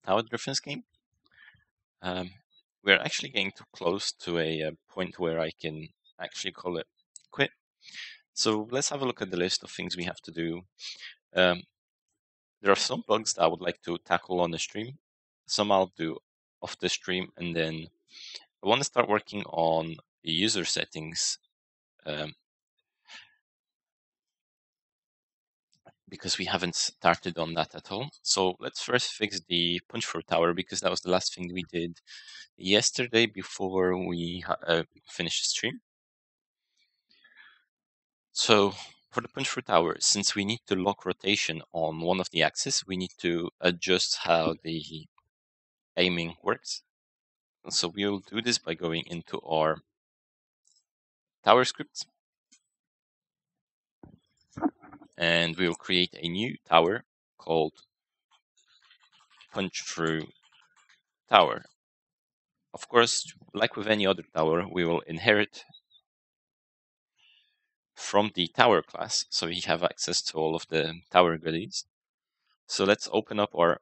tower defense game. We're actually getting too close to a point where I can actually call it quit. So let's have a look at the list of things we have to do. There are some bugs that I would like to tackle on the stream. Some I'll do off the stream, and then I want to start working on the user settings because we haven't started on that at all. So let's first fix the punch through tower because that was the last thing we did yesterday before we finished the stream. So for the punch through tower, since we need to lock rotation on one of the axes, we need to adjust how the aiming works. So we'll do this by going into our tower script, and we'll create a new tower called punch through tower. Of course, like with any other tower, we will inherit from the tower class, so we have access to all of the tower goodies. So let's open up our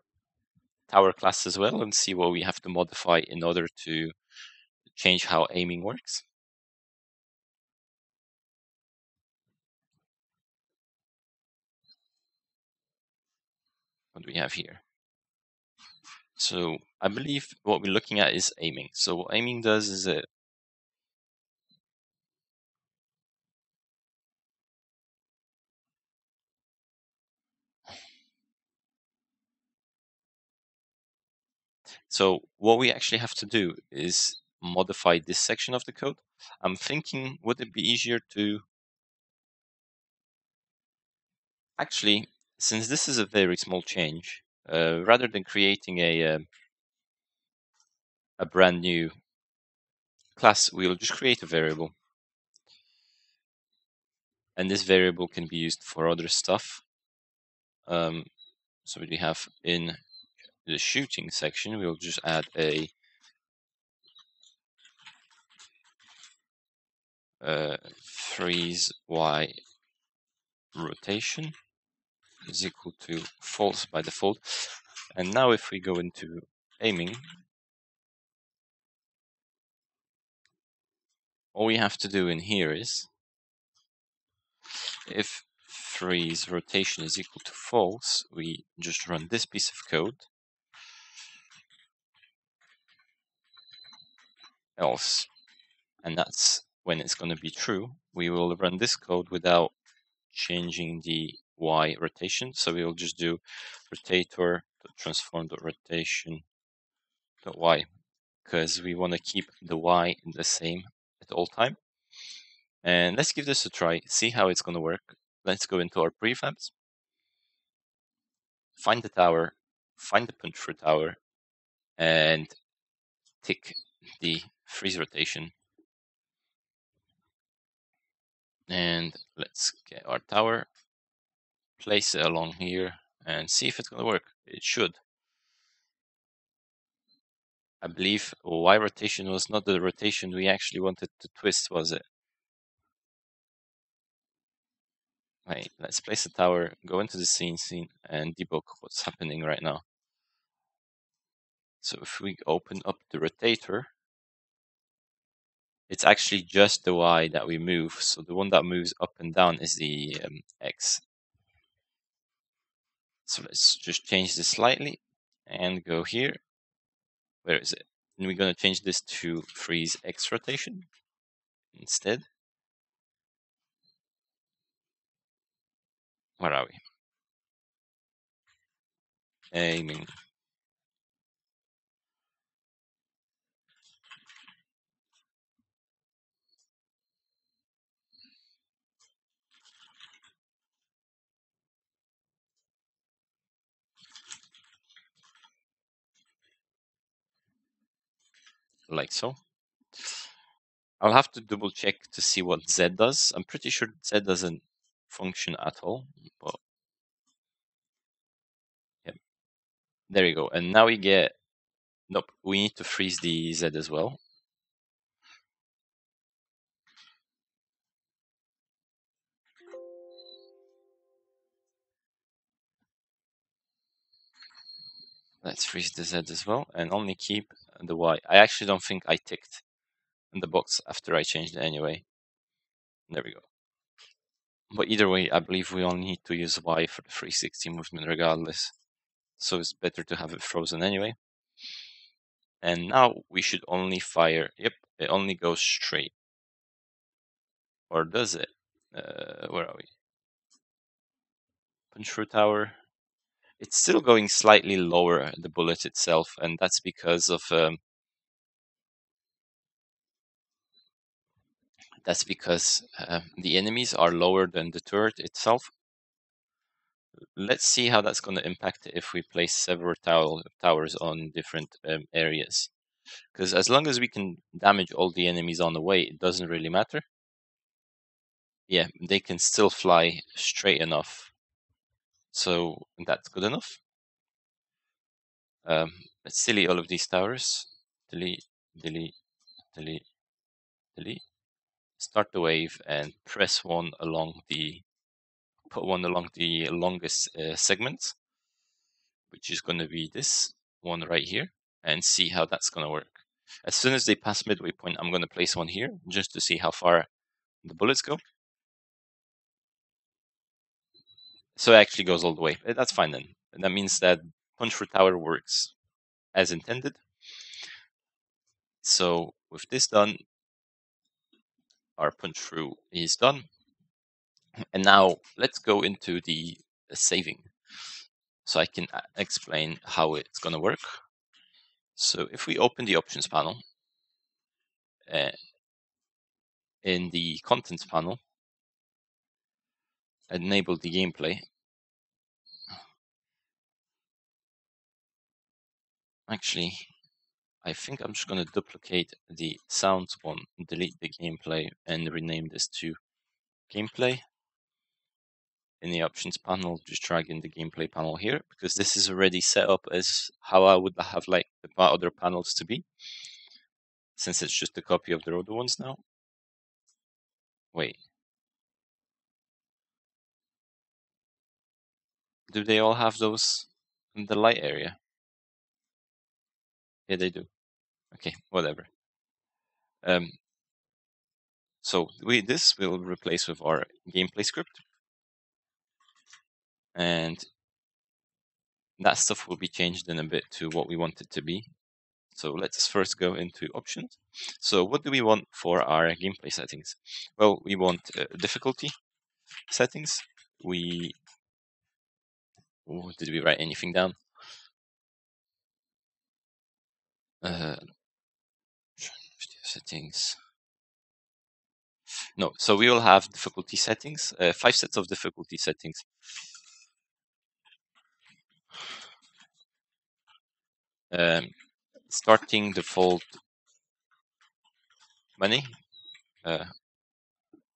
tower class as well and see what we have to modify in order to change how aiming works. What do we have here? So I believe what we're looking at is aiming. So what aiming does is so what we actually have to do is modify this section of the code. I'm thinking, would it be easier to actually, since this is a very small change, rather than creating a brand new class, we'll just create a variable. And this variable can be used for other stuff. So we have in the shooting section, we'll just add a freeze y rotation is equal to false by default. And now if we go into aiming, all we have to do in here is if freeze rotation is equal to false, we just run this piece of code. Else, and that's when it's going to be true, we will run this code without changing the y rotation. So we will just do rotator transform rotation y because we want to keep the y in the same at all time. And let's give this a try, see how it's going to work. Let's go into our prefabs, find the tower, find the punch through tower, and tick the freeze rotation. And let's get our tower, place it along here, and see if it's going to work. It should. I believe Y rotation was not the rotation we actually wanted to twist, was it? Right, let's place a tower, go into the scene, and debug what's happening right now. So if we open up the rotator, it's actually just the Y that we move. So the one that moves up and down is the X. So let's just change this slightly and go here. Where is it? And we're going to change this to freeze X rotation instead. Where are we? Aiming. Like so. I'll have to double check to see what Z does. I'm pretty sure Z doesn't function at all, but yeah. There you go. And now we get, nope, we need to freeze the Z as well. Let's freeze the Z as well and only keep the Y. I actually don't think I ticked in the box after I changed it anyway. There we go. But either way, I believe we only need to use Y for the 360 movement regardless. So it's better to have it frozen anyway. And now we should only fire, yep, it only goes straight. Or does it? Where are we? Punch through tower. It's still going slightly lower, the bullet itself, and that's because of the enemies are lower than the turret itself. Let's see how that's going to impact it if we place several towers on different areas. Because as long as we can damage all the enemies on the way, it doesn't really matter. Yeah, they can still fly straight enough. So that's good enough. Let's delete all of these towers. Delete, delete, delete, delete. Start the wave and press one along the, put one along the longest segment, which is going to be this one right here, and see how that's going to work. As soon as they pass midway point, I'm going to place one here just to see how far the bullets go. So it actually goes all the way. That's fine then. And that means that punch through tower works as intended. So with this done, our punch through is done. And now let's go into the saving so I can explain how it's going to work. So if we open the options panel, in the contents panel, enable the gameplay. Actually, I think I'm just going to duplicate the sounds one, delete the gameplay, and rename this to gameplay. In the options panel, just drag in the gameplay panel here, because this is already set up as how I would have like the other panels to be, since it's just a copy of the other ones now. Wait. Do they all have those in the light area? Yeah, they do. Okay, whatever. So this will replace with our gameplay script, and that stuff will be changed in a bit to what we want it to be. So let's first go into options. So what do we want for our gameplay settings? Well, we want difficulty settings. Did we write anything down? Settings. No, so we will have difficulty settings, 5 sets of difficulty settings. Starting default money.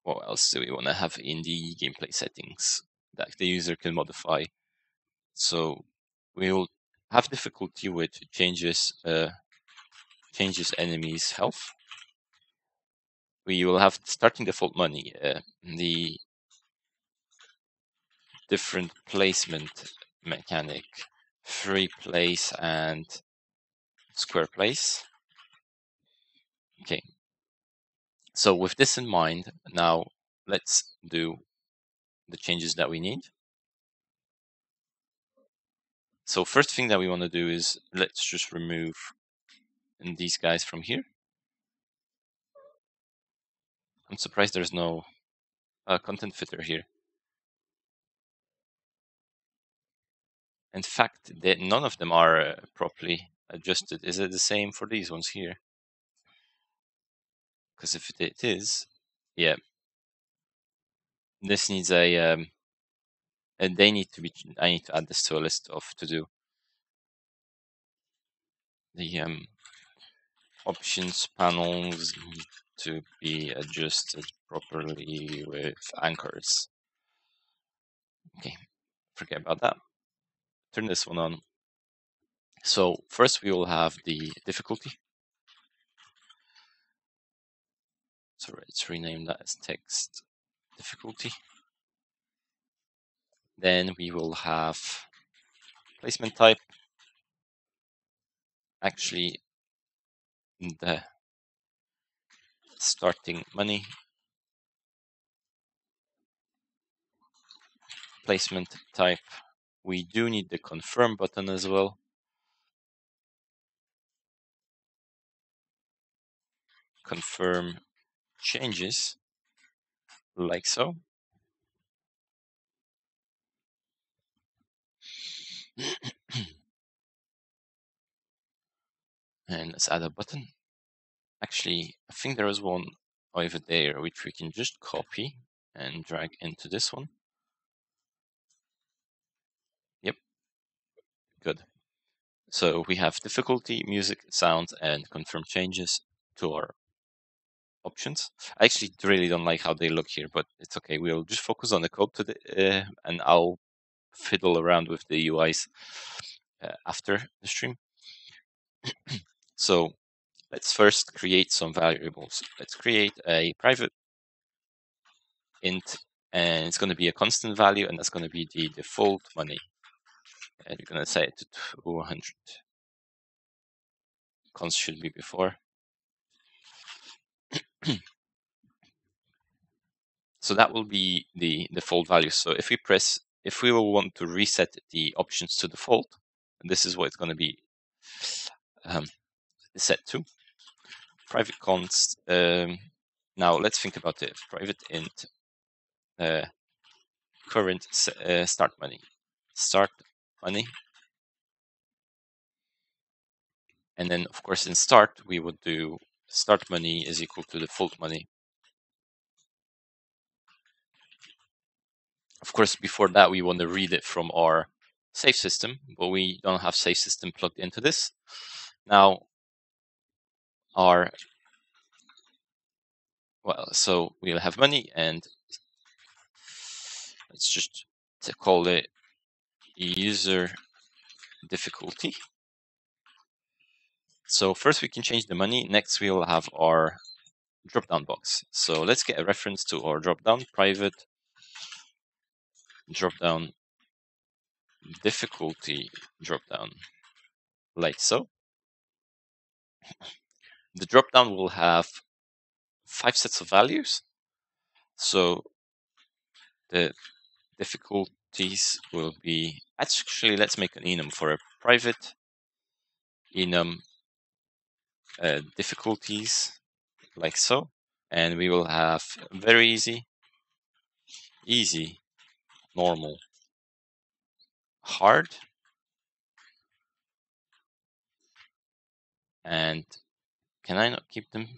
What else do we want to have in the gameplay settings that the user can modify? So we will have difficulty which changes enemies' health. We will have starting default money, the different placement mechanic, free place and square place. Okay. So with this in mind, now let's do the changes that we need. So first thing that we want to do is let's just remove these guys from here. I'm surprised there's no content fitter here. In fact, none of them are properly adjusted. Is it the same for these ones here? Because if it is, yeah, this needs a and they need to be. I need to add this to a list of to do. The options panels need to be adjusted properly with anchors. Okay, forget about that. Turn this one on. So first we will have the difficulty. So let's rename that as text difficulty. Then we will have placement type. actually the starting money placement type. We do need the confirm button as well. Confirm changes like so. And let's add a button. Actually, I think there is one over there which we can just copy and drag into this one. Yep, good. So we have difficulty, music, sound, and confirm changes to our options. I actually really don't like how they look here, but it's okay. We'll just focus on the code today, and I'll fiddle around with the UIs after the stream. So let's first create some variables. Let's create a private int, and it's going to be a constant value, and that's going to be the default money. And we're going to set it to 200. Const should be before. So that will be the default value. So if we will want to reset the options to default, this is what it's going to be set to. Private const. Now let's think about it. Private int current start money. Start money. And then, of course, in start, we would do start money is equal to default money. Of course, before that, we want to read it from our save system, but we don't have save system plugged into this. Now, so we'll have money, and let's just call it user difficulty. So first we can change the money. Next, we will have our drop-down box. So let's get a reference to our drop-down, private drop-down difficulty drop-down, like so. The drop-down will have 5 sets of values. So the difficulties will be, actually, let's make an enum for a private enum difficulties, like so. And we will have very easy, normal, hard, and can I not keep them?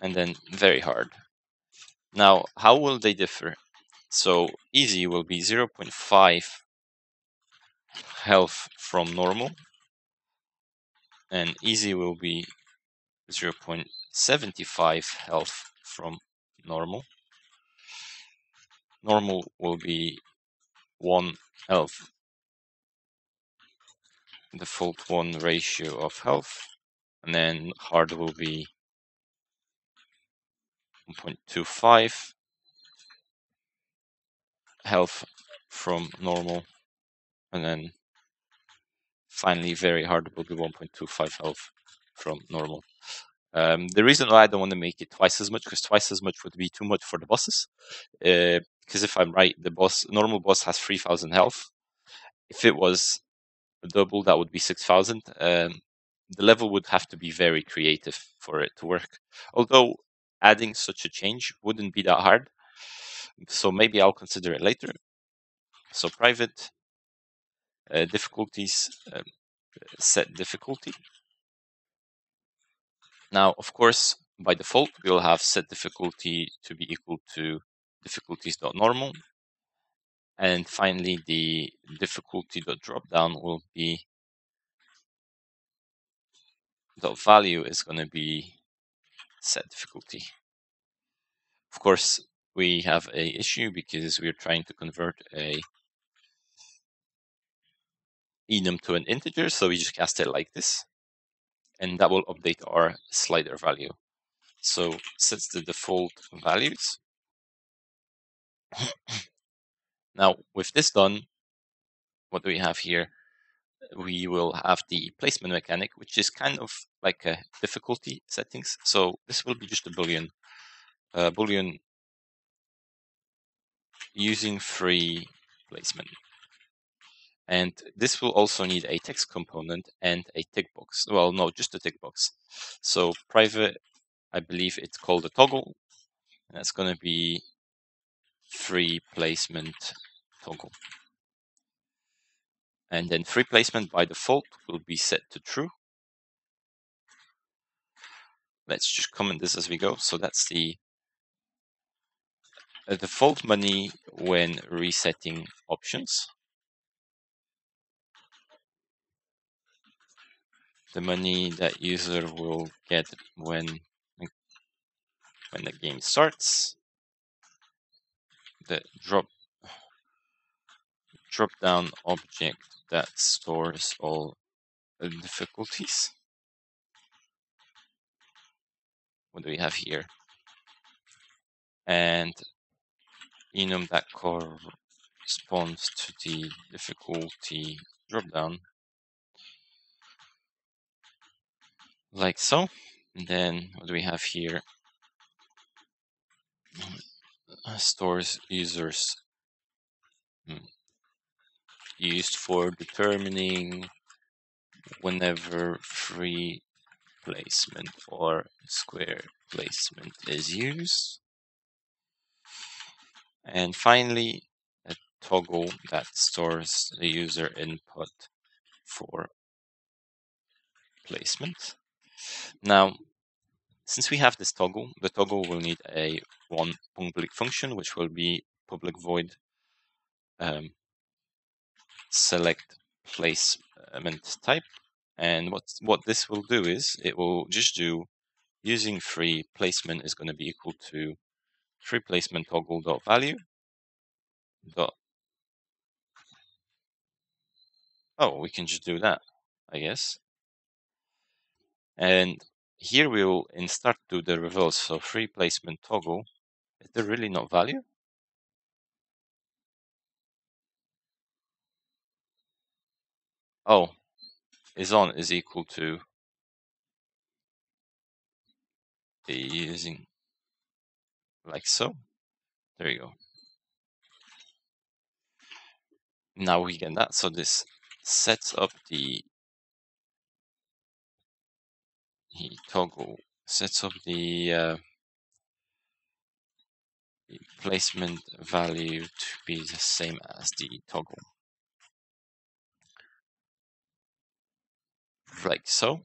And then very hard. Now, how will they differ? So easy will be 0.5 health from normal, and easy will be 0.75 health from normal. Normal will be 1 health, default 1 ratio of health, and then hard will be 1.25 health from normal, and then finally very hard will be 1.25 health from normal. The reason why I don't want to make it twice as much, because twice as much would be too much for the bosses. Because if I'm right, the normal boss has 3,000 health. If it was a double, that would be 6,000. The level would have to be very creative for it to work. Although adding such a change wouldn't be that hard. So maybe I'll consider it later. So private difficulties, set difficulty. Now, of course, by default, we'll have set difficulty to be equal to difficulties.normal. And finally, the difficulty.dropdown will be, dot value is going to be set difficulty. Of course, we have a issue because we're trying to convert a enum to an integer, so we just cast it like this, and that will update our slider value. So sets the default values. Now, with this done, what do we have here? we will have the placement mechanic, which is kind of like a difficulty settings. So this will be just a boolean using free placement. And this will also need a text component and a tick box. Well, no, just a tick box. So private, I believe it's called a toggle. And that's going to be free placement toggle. And then free placement by default will be set to true. Let's just comment this as we go. So that's the default money when resetting options. The money that user will get when the game starts. The drop down object that stores all difficulties. What do we have here? And enum that corresponds to the difficulty dropdown, like so. And then what do we have here? Stores users used for determining whenever free placement or square placement is used. And finally, a toggle that stores the user input for placement. Now, since we have this toggle, the toggle will need a one public function, which will be public void select placement type. And what this will do is it will just do using free placement is going to be equal to free placement toggle dot value dot. Oh, we can just do that, I guess. And here we will in start do the reverse. So free placement toggle, is there really not value? Oh, is on is equal to the using like so. There you go. Now we get that. So this sets up the toggle, sets up the placement value to be the same as the toggle. Like so.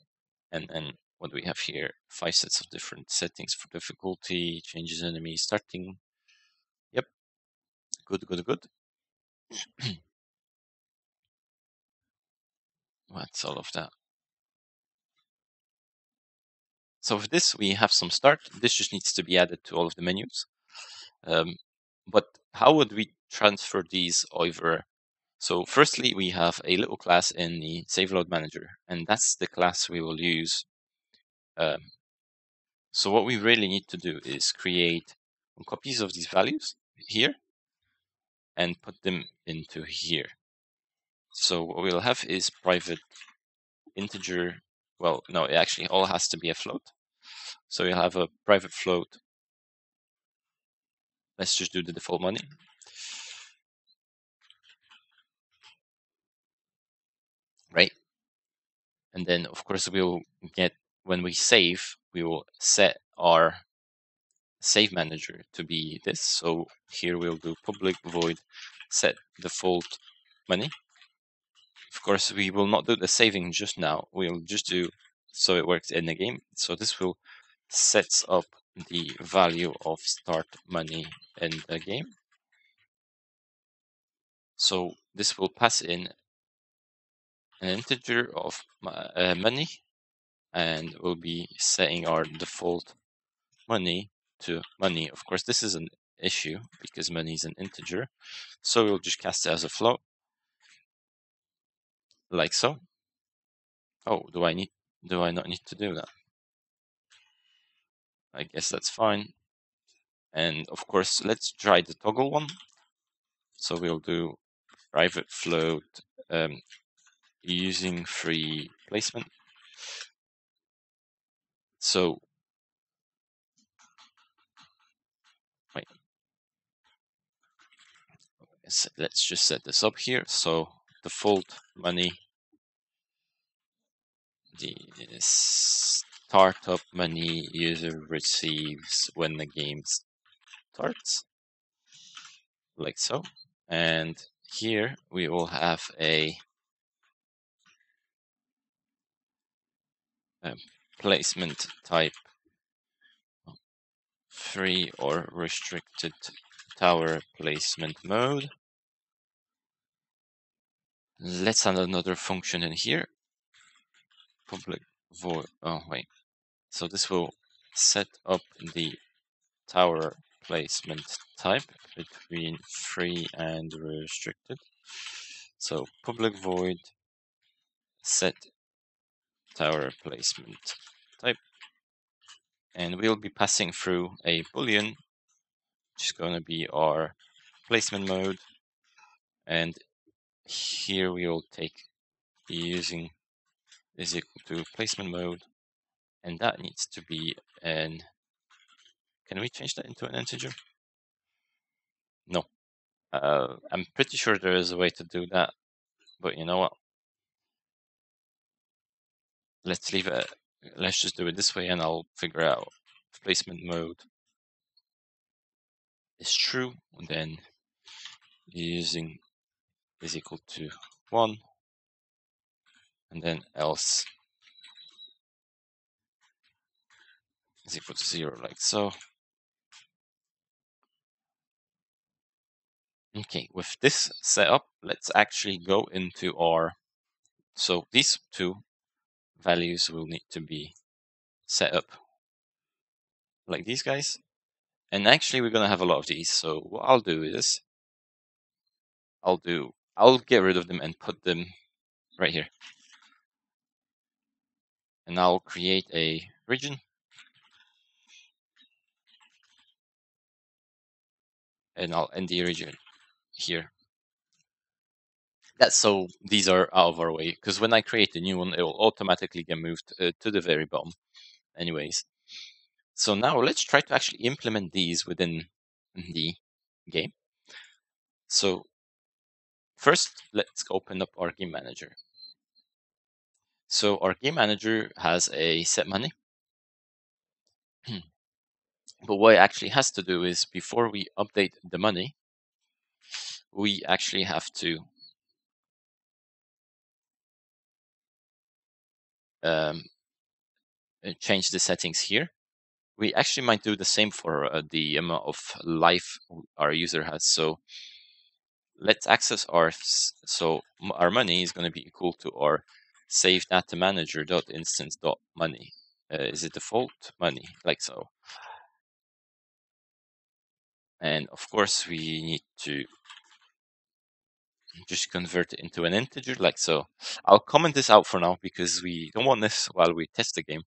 And then what do we have here? 5 sets of different settings for difficulty, changes enemy starting. Yep. Good. What's all of that? So with this, we have some start. This just needs to be added to all of the menus. But how would we transfer these over? So firstly, we have a little class in the save load manager, and that's the class we will use. So what we really need to do is create copies of these values here and put them into here. So what we'll have is private integer. Well, no, it actually all has to be a float. So you'll have a private float. Let's just do the default money. Right. And then, of course, we'll get, when we save, we will set our save manager to be this. So here we'll do public void set default money. Of course, we will not do the saving just now. We'll just do so it works in the game. So this will sets up the value of start money in the game. So this will pass in an integer of money, and we'll be setting our default money to money. Of course, this is an issue because money is an integer. So we'll just cast it as a float, like so. Oh, do I not need to do that? I guess that's fine. And of course, let's try the toggle one. So we'll do private float using free placement. So wait, let's just set this up here. So default money, the startup money user receives when the game starts, like so. And here we will have a placement type free or restricted tower placement mode. Let's add another function in here. Public void. Oh wait. So this will set up the tower placement type between free and restricted. So public void set tower placement type, and we'll be passing through a boolean, which is going to be our placement mode, and here we will take using is equal to placement mode, and that needs to be an. Can we change that into an integer? No. I'm pretty sure there is a way to do that, but you know what? Let's leave it. Let's just do it this way, and I'll figure out if placement mode is true. And then using is equal to 1, and then else is equal to 0, like so. Okay, with this set up, let's actually go into our. So these two values will need to be set up like these guys. And actually, we're going to have a lot of these. So what I'll do is I'll get rid of them and put them right here. And I'll create a region. And I'll end the region here. That's so these are out of our way, because when I create a new one, it will automatically get moved to the very bottom anyways. So now let's try to actually implement these within the game. So first, let's open up our game manager. So our game manager has a set money. But what it actually has to do is, before we update the money, we actually have to change the settings here. We actually might do the same for the amount of life our user has. So let's access our, so our money is going to be equal to our save data manager dot instance dot money. Is it default money, like so? And of course we need to just convert it into an integer, like so. I'll comment this out for now because we don't want this while we test the game,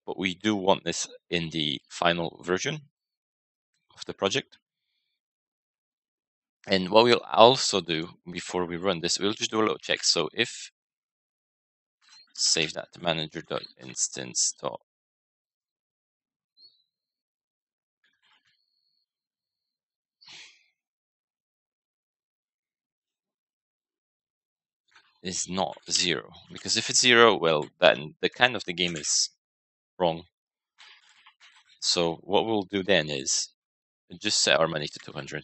but we do want this in the final version of the project. And what we'll also do before we run this, we'll just do a little check. So if save that to manager.instance dot is not 0, because if it's 0, well, then the kind of the game is wrong. So what we'll do then is just set our money to 200.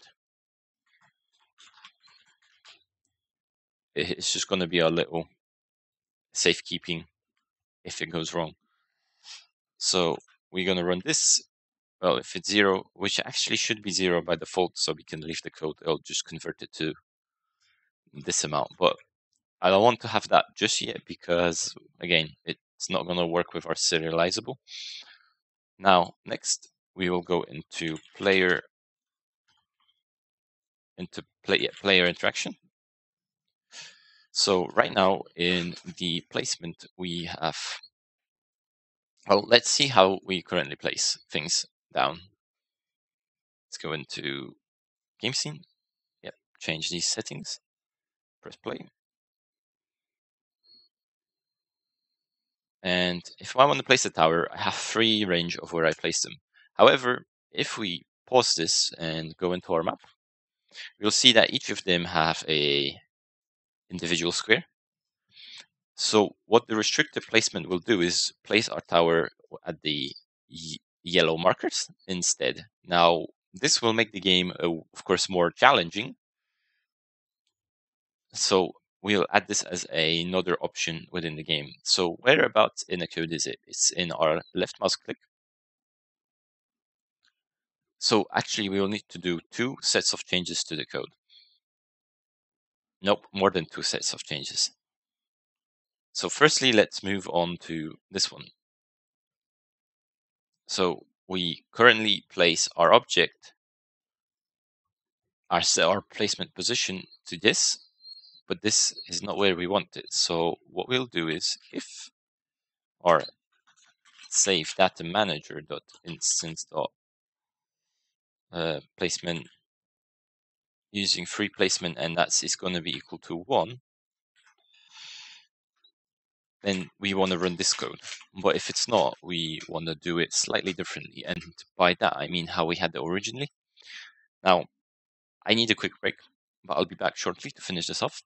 It's just going to be a little safekeeping if it goes wrong. So we're going to run this. Well, if it's 0, which actually should be 0 by default, so we can leave the code, it'll just convert it to this amount. But I don't want to have that just yet because, again, it's not going to work with our serializable. Now, next, we will go into player interaction. So right now in the placement, we have, well, let's see how we currently place things down. Let's go into game scene. Yep, change these settings. Press play. And if I want to place a tower, I have free range of where I place them. However, if we pause this and go into our map, we'll see that each of them have a individual square. So what the restricted placement will do is place our tower at the yellow markers instead. Now, this will make the game, of course, more challenging. So we'll add this as another option within the game. So whereabouts in the code is it? It's in our left mouse click. So actually, we will need to do 2 sets of changes to the code. Nope, more than 2 sets of changes. So firstly, let's move on to this one. So we currently place our object, our placement position to this, but this is not where we want it. So what we'll do is if our save data manager dot instance dot placement using free placement, and that is going to be equal to 1, then we want to run this code. But if it's not, we want to do it slightly differently. And by that, I mean how we had it originally. Now, I need a quick break, but I'll be back shortly to finish this off.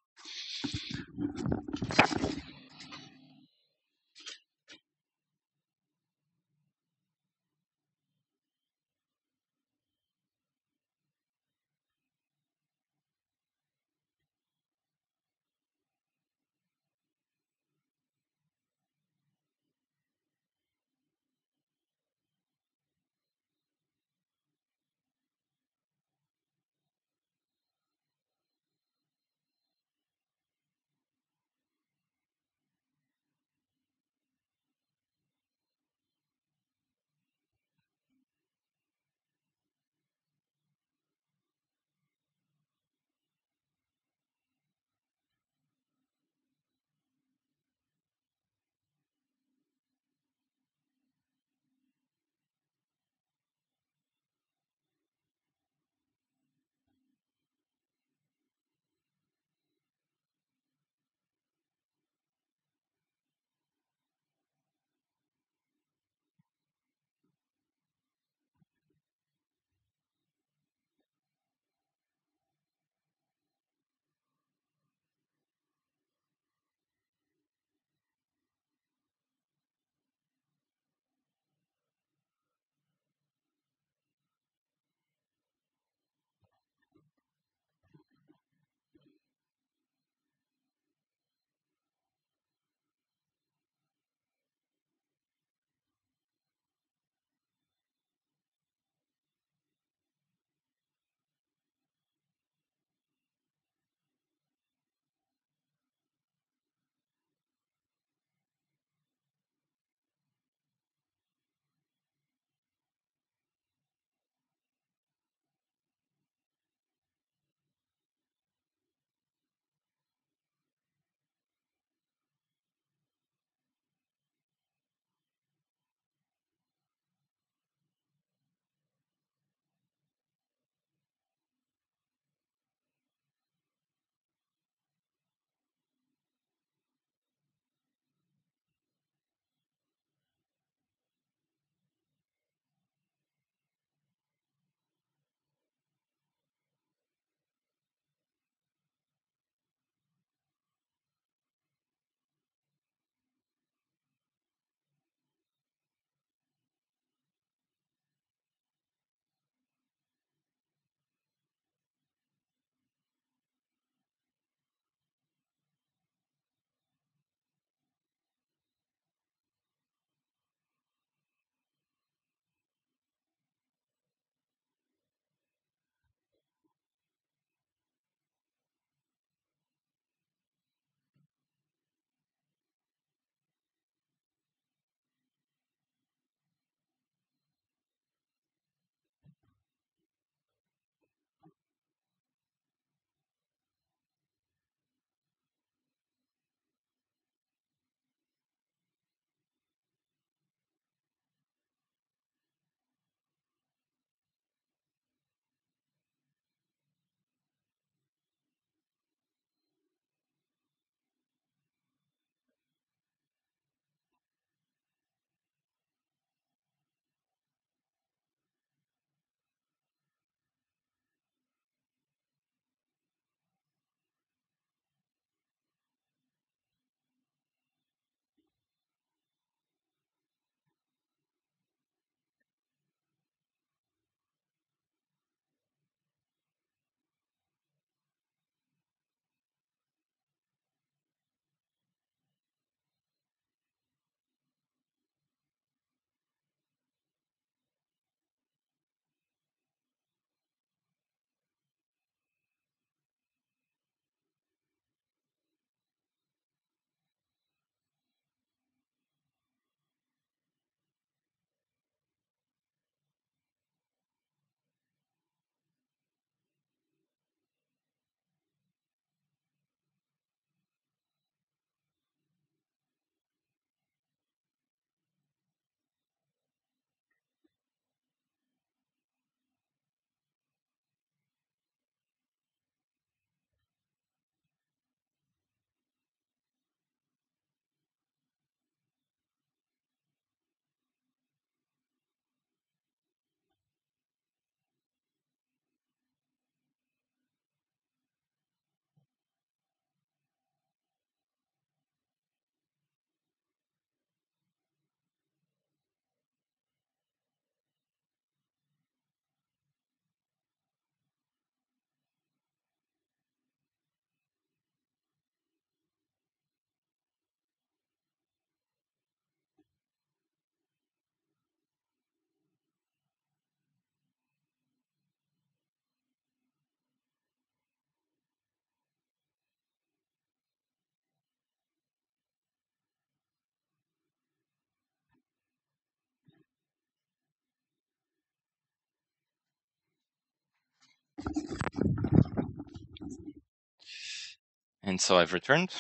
And so I've returned.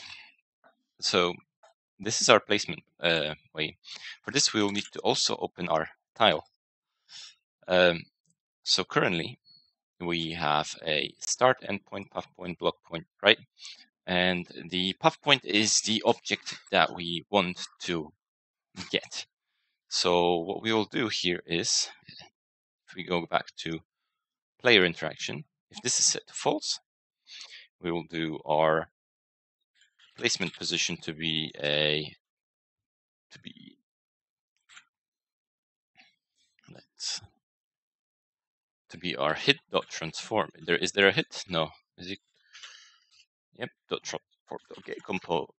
So this is our placement way. For this, we will need to also open our tile. So currently, we have a start, endpoint, path point, block point, right? And the path point is the object that we want to get. So what we will do here is, if we go back to player interaction, if this is set to false, we will do our placement position to be our hit dot transform. Is there a hit? No. Is it? Yep. Dot transform. Okay. Compose.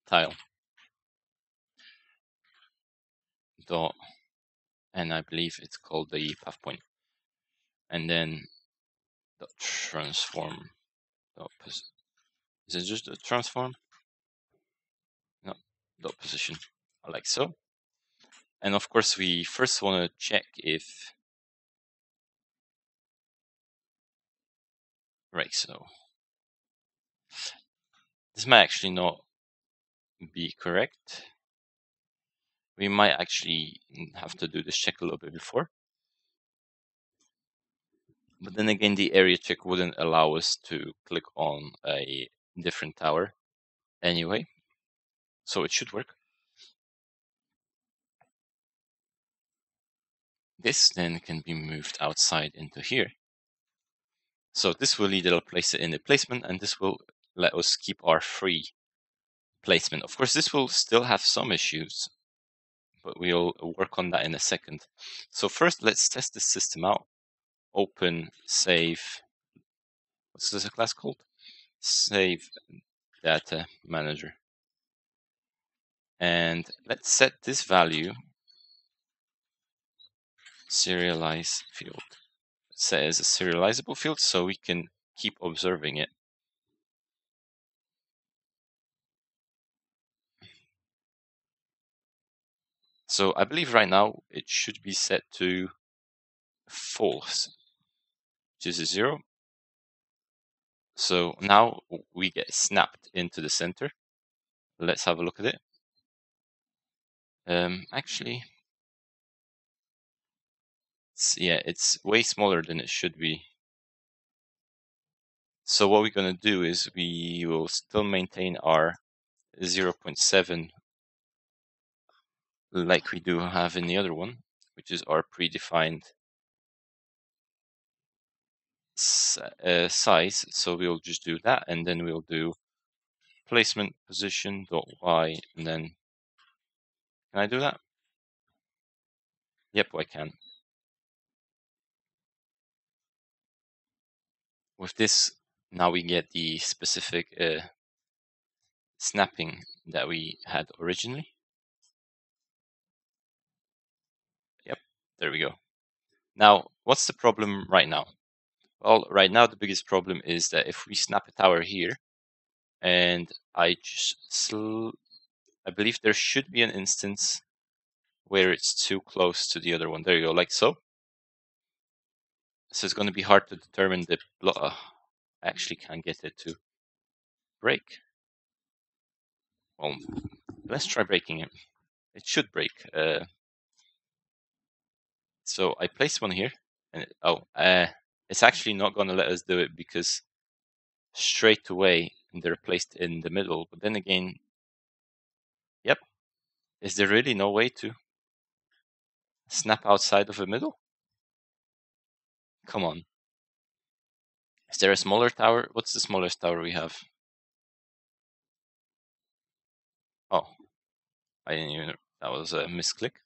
Tile. Dot. And I believe it's called the path point. And then dot transform. Dot is it just a transform? No. Dot position. Like so. And of course, we first want to check if. Right. So this might actually not be correct. We might actually have to do this check a little bit before. But then again, the area check wouldn't allow us to click on a different tower anyway. So it should work. This then can be moved outside into here. So this will either place it in the placement, and this will let us keep our free placement. Of course, this will still have some issues, but we'll work on that in a second. So first, let's test this system out. Open save. What's this class called? Save data manager. And let's set this value serialize field. Set as a serializable field so we can keep observing it. So I believe right now it should be set to false, which is a 0. So now we get snapped into the center. Let's have a look at it. Actually, it's way smaller than it should be. So what we're going to do is we will still maintain our 0.7 like we do have in the other one, which is our predefined size. So we'll just do that, and then we'll do placement position dot y, and then can I do that? Yep, I can. With this, now we get the specific snapping that we had originally. Yep, there we go. Now, what's the problem right now? Well, right now the biggest problem is that if we snap a tower here, and I believe there should be an instance where it's too close to the other one. There you go, like so. So it's going to be hard to determine the block. I actually can't get it to break. Well, let's try breaking it. It should break. So I placed one here, and it's actually not going to let us do it because straight away they're placed in the middle. But then again, yep. Is there really no way to snap outside of the middle? Come on. Is there a smaller tower? What's the smallest tower we have? Oh, I didn't even know. That was a misclick.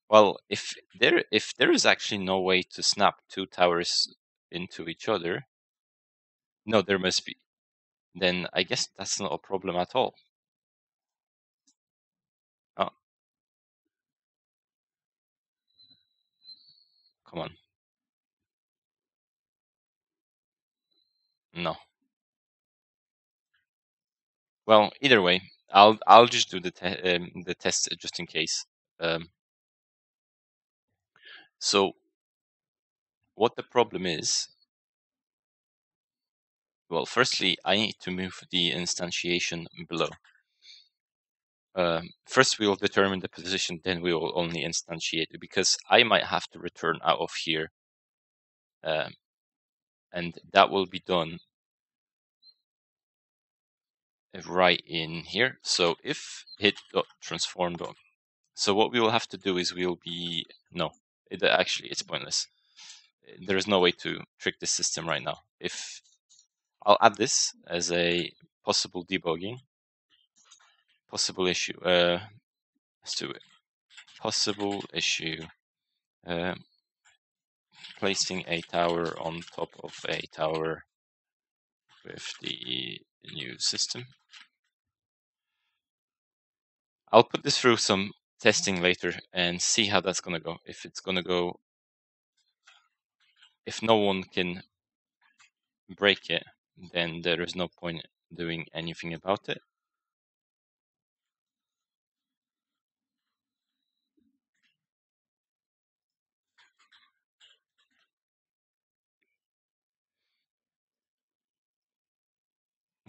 Well, if there is actually no way to snap two towers into each other, no, there must be. Then I guess that's not a problem at all. Oh, come on. No. Well, either way, I'll just do the test just in case. So what the problem is, well, firstly, I need to move the instantiation below. First, we will determine the position, then we will only instantiate it, because I might have to return out of here. And that will be done right in here. So if hit.transform. So what we will have to do is actually it's pointless. There is no way to trick the system right now. If I'll add this as a possible debugging, possible issue. Let's do it. Possible issue. Placing a tower on top of a tower with the new system. I'll put this through some testing later and see how that's going to go. If it's going to go, if no one can break it, then there is no point doing anything about it.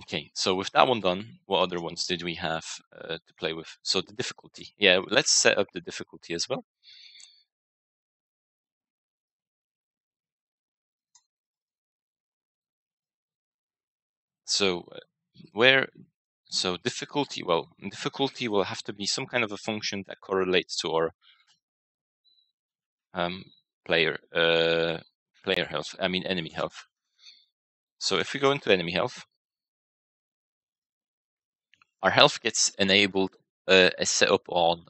Okay, so with that one done, what other ones did we have to play with? So the difficulty. Yeah, let's set up the difficulty as well. So difficulty, well, difficulty will have to be some kind of a function that correlates to our player health, enemy health. So if we go into enemy health, our health gets enabled as set up on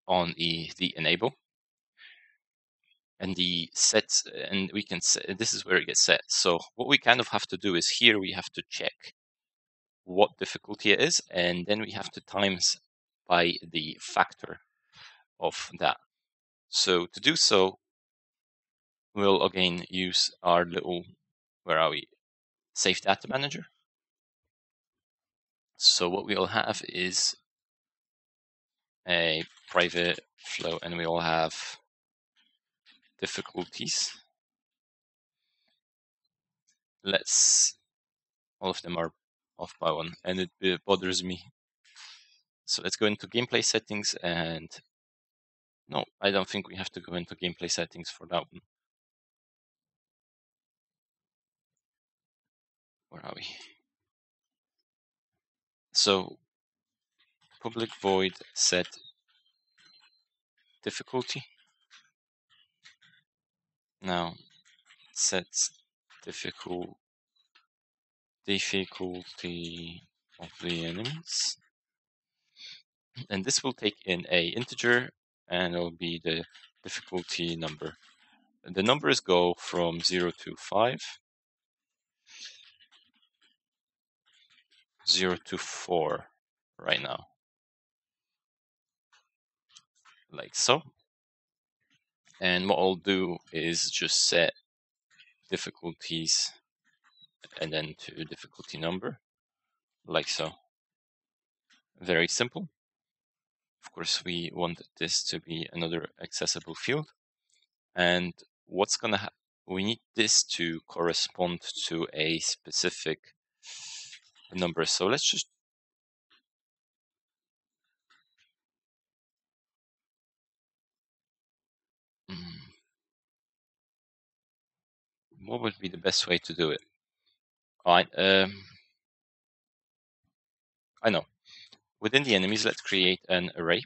the enable, and the sets, and we can set, this is where it gets set. So what we kind of have to do is here we have to check what difficulty it is, and then we have to times by the factor of that. So to do so, we'll again use our little, where are we? Safe data manager. So what we'll have is a private flow, and we'll have difficulties. All of them are off by one, and it bothers me. So let's go into gameplay settings, and no, I don't think we have to go into gameplay settings for that one. Where are we? So public void set difficulty. Now sets difficulty of the enemies, and this will take in a integer, and it'll be the difficulty number. The numbers go from 0 to 5, 0 to 4 right now, like so. And what I'll do is just set difficulties and then to difficulty number, like so. Very simple. Of course, we want this to be another accessible field. And what's going to we need this to correspond to a specific number. So let's just what would be the best way to do it? I know. Within the enemies, let's create an array.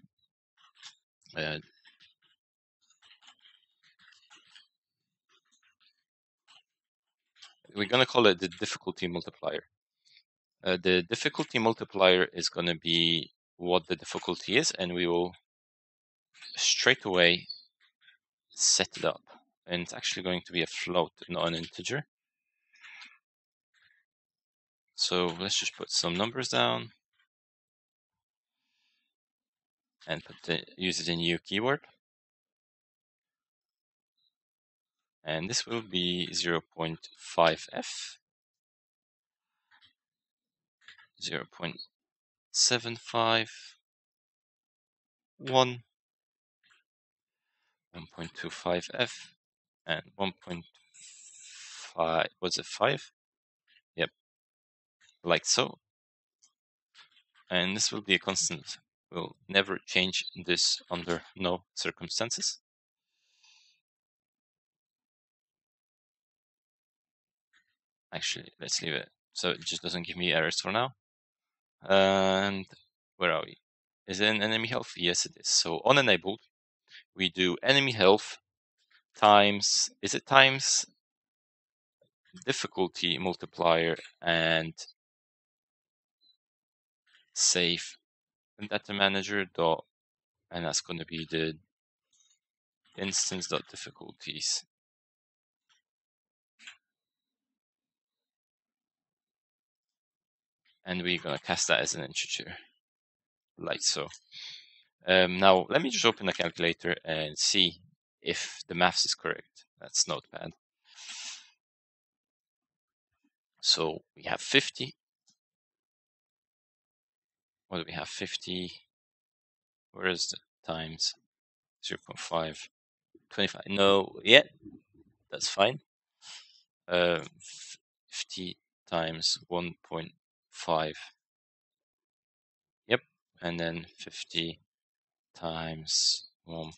We're going to call it the difficulty multiplier. The difficulty multiplier is going to be what the difficulty is, and we will straight away set it up. And it's actually going to be a float, not an integer. So let's just put some numbers down and use it in new keyword. And this will be 0.5f, 0.751, 1.25f and 1.5, was it 5? Yep, like so. And this will be a constant. We'll never change this under no circumstances. Actually, let's leave it so it just doesn't give me errors for now. And where are we? Is it an enemy health? Yes, it is. So on enabled, we do enemy health times, is it times difficulty multiplier and save data manager dot, and that's going to be the instance dot difficulties. And we're going to cast that as an integer, like so. Now, let me just open a calculator and see if the maths is correct. That's Notepad. So we have 50. What do we have? 50. Where is the times? 0.5. 25. No, yeah, that's fine. 50 times 1.5. Yep. And then 50 times 1.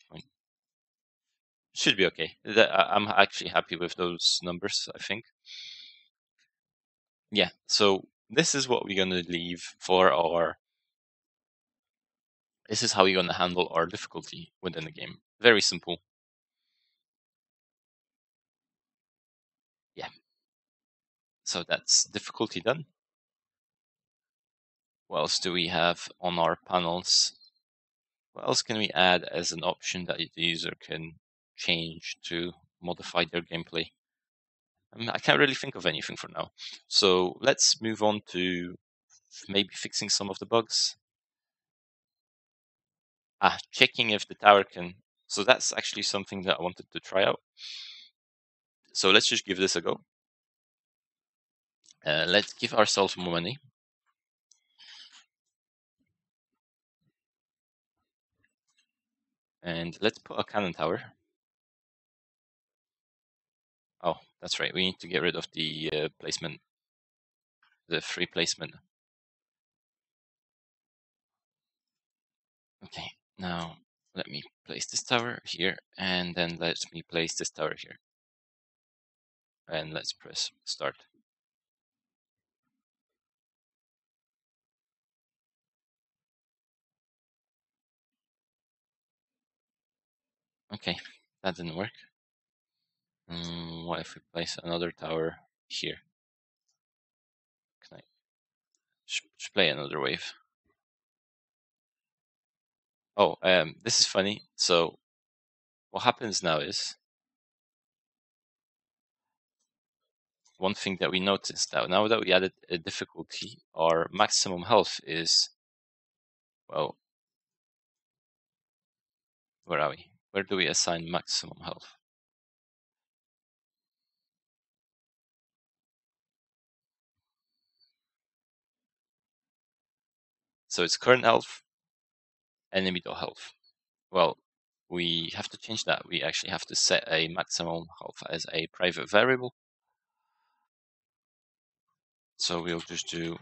Should be okay. I'm actually happy with those numbers, I think. Yeah, so this is what we're going to leave for our... This is how we're going to handle our difficulty within the game. Very simple. Yeah. So that's difficulty done. What else do we have on our panels? What else can we add as an option that the user can change to modify their gameplay? I can't really think of anything for now. So let's move on to maybe fixing some of the bugs. Checking if the tower can... So that's actually something that I wanted to try out. So let's just give this a go. Let's give ourselves more money. And let's put a cannon tower. Oh, that's right. We need to get rid of the placement, the free placement. Okay, now let me place this tower here, and then let me place this tower here. And let's press start. Okay, that didn't work. What if we place another tower here? Can I just play another wave? Oh, this is funny. So what happens now is, one thing that we noticed that now that we added a difficulty, our maximum health is, well, where are we? Where do we assign maximum health? So it's current health, enemy.health. Well, we have to change that. We actually have to set a maximum health as a private variable. So we'll just do,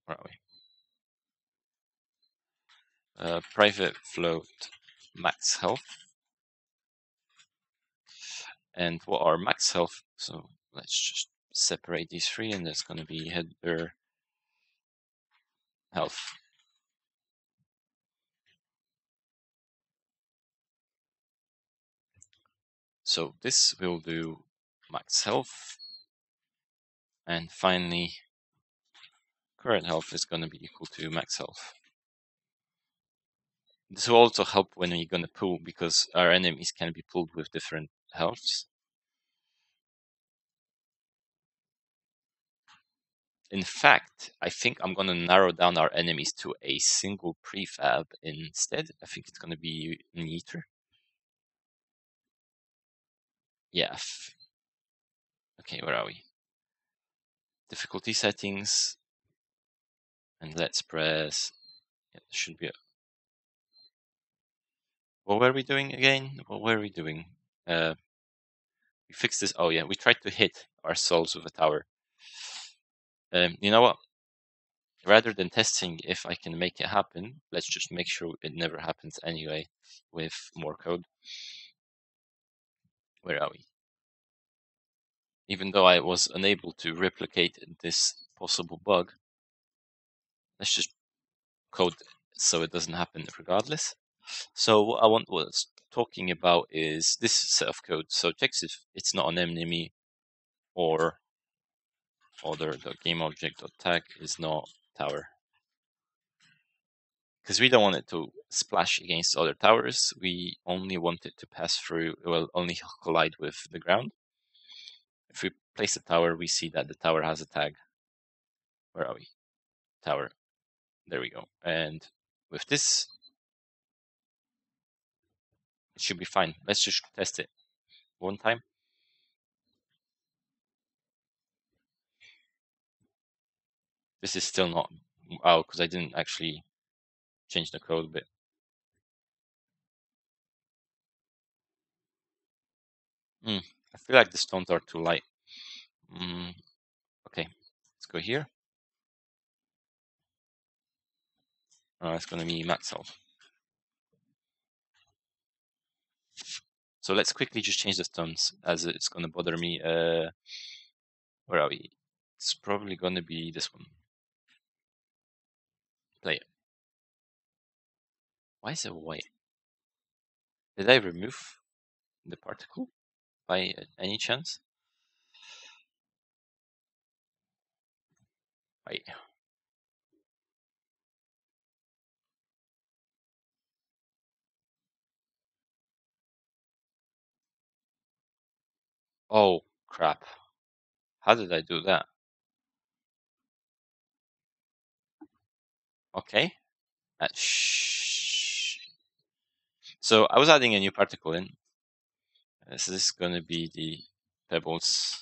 where are we? Private float max health. And what are max health? So let's just separate these three, and that's going to be header health. So this will do max health. And finally, current health is going to be equal to max health. This will also help when we're going to pull, because our enemies can be pulled with different healths. In fact, I think I'm going to narrow down our enemies to a single prefab instead. I think it's going to be neater. Yeah. Okay, where are we? Difficulty settings. And let's press... Yeah, there should be What were we doing again? What were we doing? We fixed this. Oh yeah, we tried to hit ourselves with a tower. You know what? Rather than testing if I can make it happen, let's just make sure it never happens anyway with more code. Where are we? Even though I was unable to replicate this possible bug, let's just code so it doesn't happen regardless. So what I was talking about is this set of code. So checks if it's not an enemy or other.gameObject.tag is not tower. Because we don't want it to splash against other towers. We only want it to pass through, well, only collide with the ground. If we place a tower, we see that the tower has a tag. Where are we? Tower. There we go. And with this, it should be fine. Let's just test it one time. This is still not out because I didn't actually change the code a bit. I feel like the stones are too light. Okay, let's go here. It's going to be max health. So let's quickly just change the stones as it's going to bother me. Where are we? It's probably going to be this one. Play it. Why is it white? Did I remove the particle by any chance? Wait. Oh, crap. How did I do that? Okay. So I was adding a new particle in. This is going to be the pebbles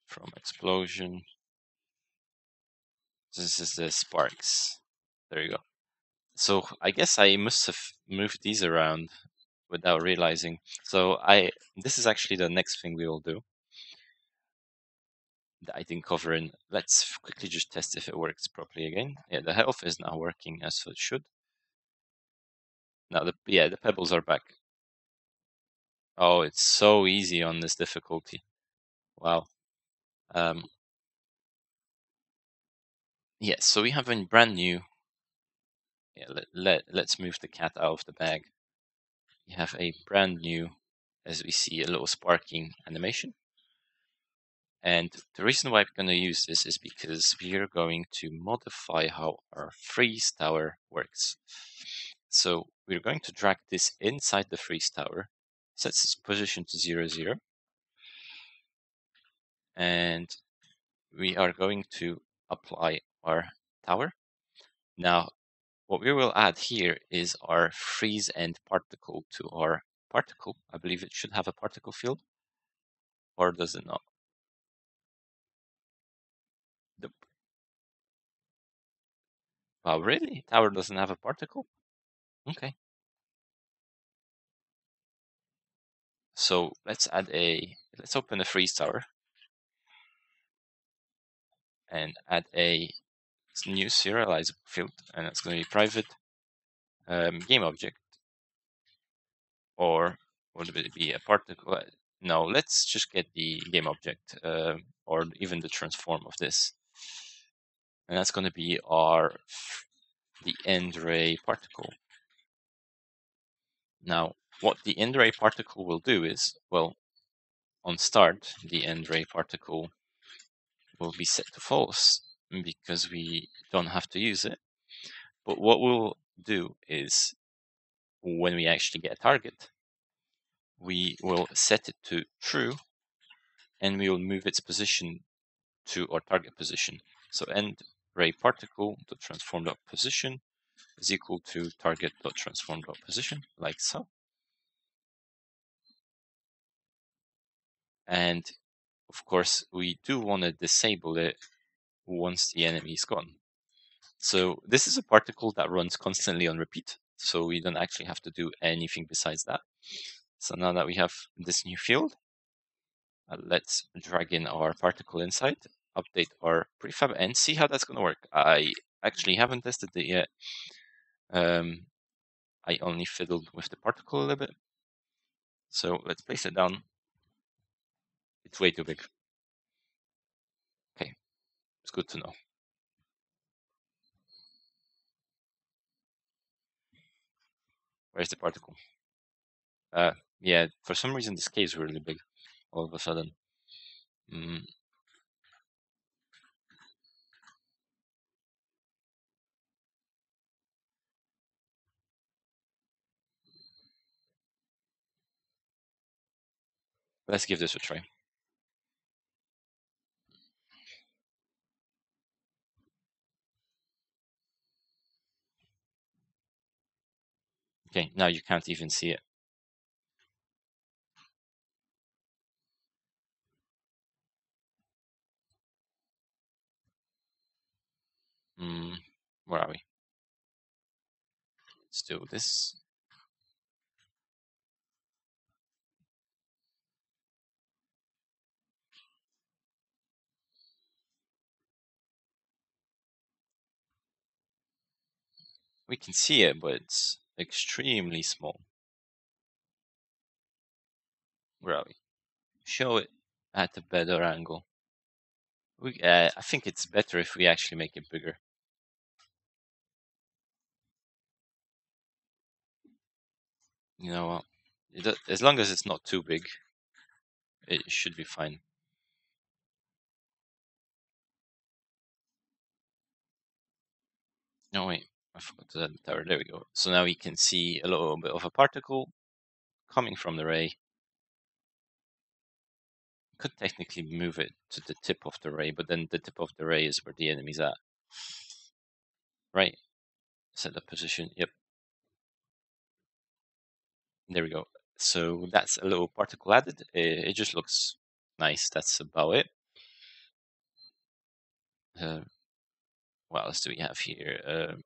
from explosion. This is the sparks. There you go. So I guess I must have moved these around without realizing. So this is actually the next thing we will do that I didn't cover in. Let's quickly just test if it works properly again. Yeah, the health is now working as it should. Now the pebbles are back. Oh, it's so easy on this difficulty. Wow. Yes, so we have a brand new. Yeah, let's move the cat out of the bag. We have a brand new, as we see, a little sparking animation. And the reason why we're going to use this is because we are going to modify how our freeze tower works. So we're going to drag this inside the freeze tower, sets its position to 0, 0. And we are going to apply our tower. Now, what we will add here is our freeze end particle to our particle. I believe it should have a particle field, or does it not? Oh, really? Tower doesn't have a particle? Okay. So let's open a freeze tower and add a new serialize field, and it's going to be private game object, or would it be a particle? No, let's just get the game object, or even the transform of this, and that's going to be the end ray particle. Now, what the end ray particle will do is, well, on start, the end ray particle will be set to false because we don't have to use it. But what we'll do is, when we actually get a target, we will set it to true, and we will move its position to our target position. So end ray particle dot transform dot position is equal to target dot transform dot position, like so. And of course, we do want to disable it once the enemy is gone. So this is a particle that runs constantly on repeat. so we don't actually have to do anything besides that. So now that we have this new field, let's drag in our particle inside, update our prefab, and see how that's going to work. I actually haven't tested it yet. I only fiddled with the particle a little bit. So let's place it down. It's way too big. Okay, it's good to know. Where's the particle? Yeah, for some reason this cave is really big all of a sudden. Let's give this a try. Okay, now you can't even see it. Where are we? Let's do this. We can see it, but it's extremely small. Where are we? Show it at a better angle. I think it's better if we actually make it bigger. You know what? As long as it's not too big, it should be fine. No, wait. I forgot to add the tower. There we go. So now we can see a little bit of a particle coming from the ray. Could technically move it to the tip of the ray, but then the tip of the ray is where the enemy's at. Right? Set the position. Yep. There we go. So that's a little particle added. It just looks nice. That's about it. What else do we have here?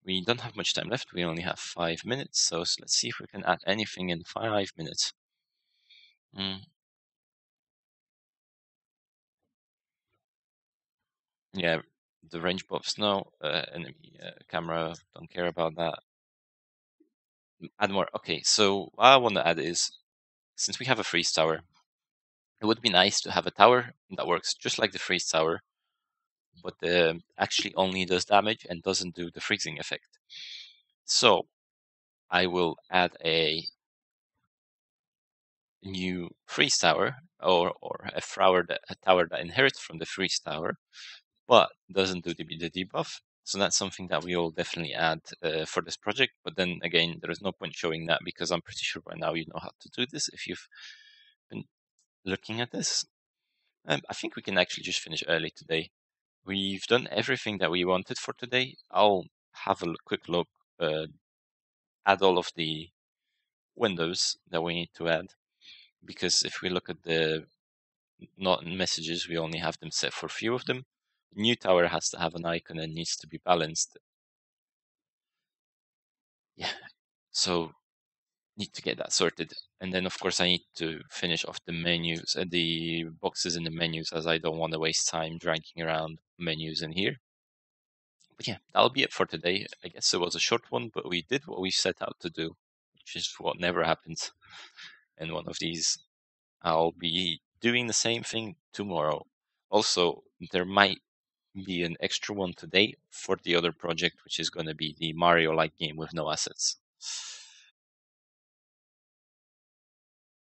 We don't have much time left. We only have 5 minutes. So let's see if we can add anything in 5 minutes. Yeah, the range buffs, no. Enemy camera, don't care about that. Add more. Okay, so what I want to add is, since we have a freeze tower, it would be nice to have a tower that works just like the freeze tower, but actually only does damage and doesn't do the freezing effect. So I will add a new freeze tower, or a tower that inherits from the freeze tower, but doesn't do the debuff. So that's something that we will definitely add for this project. But then again, there is no point showing that because I'm pretty sure by now you know how to do this if you've been looking at this. I think we can actually just finish early today. We've done everything that we wanted for today. I'll have a quick look, add all of the windows that we need to add. Because if we look at the not messages, we only have them set for a few of them. New tower has to have an icon and needs to be balanced. Yeah, so need to get that sorted. And then of course I need to finish off the menus and the boxes in the menus, as I don't want to waste time dragging around menus in here. But yeah, that'll be it for today. I guess it was a short one, but we did what we set out to do, which is what never happens in one of these. I'll be doing the same thing tomorrow. Also, there might be an extra one today for the other project, which is going to be the Mario-like game with no assets.